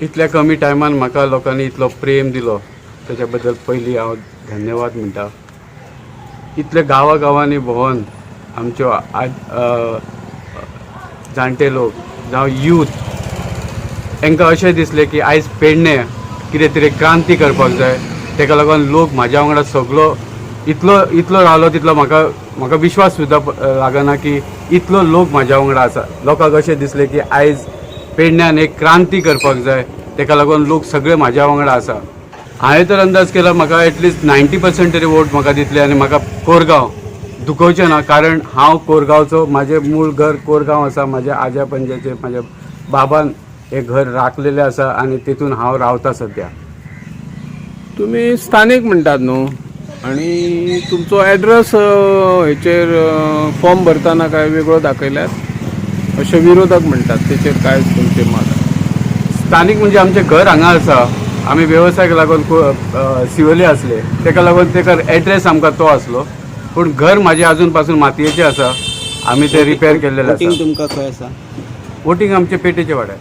इतल्या कमी टायमान म्हाका लोकांनी इतलो प्रेम दिलो त्याच्या बद्दल पयलीं हांव धन्यवाद म्हणटा. इतले गांवांनी भोंवन आमच्यो जाणटे लोक जावं यूथ तांकां अशें दिसलें की आयज पेडणे कितें तरी क्रांती करपाक जाय. ताका लागून लोक म्हाज्या वांगडा सगळो इतलो रावलो तितलो म्हाका विश्वास सुद्दां लागना की इतलो लोक म्हाज्या वांगडा आसा. लोकांक अशें दिसलें की आयज पेडण्यान एक क्रांती करपाक जाय, ताका लागून लोक सगळे म्हाज्या वांगडा आसा. हांवें तर अंदाज केला म्हाका एटलिस्ट 90% तरी वोट म्हाका दितले आनी म्हाका कोरगांव दुखोवचें ना. कारण हांव कोरगांवचो, म्हाजें मूळ घर कोरगांव आसा. म्हाज्या आज्या पणज्याचें म्हाज्या बाबान हें घर राखलेलें आसा आनी तेतून हांव रावता सद्या. तुम्ही स्थानिक म्हणटात न्हू, आणि तुमचो एड्रेस हेचेर फॉर्म भरतना काय वेगळो दाखयल्यात अशें विरोधक म्हणटात, तेचेर काय तुमचें मत? स्थानिक म्हणजे आमचें घर हांगा आसा. आमी वेवसायाक लागून शिवोले आसले, ताका लागून ताका एड्रेस आमकां तो आसलो. पूण घर म्हाजें आजून पासून मातयेचें आसा. आमी तें रिपेर केल्लेलें आसा. वोटिंग तुमकां खंय आसा? वोटिंग आमचे पेटेच्या वाड्यार.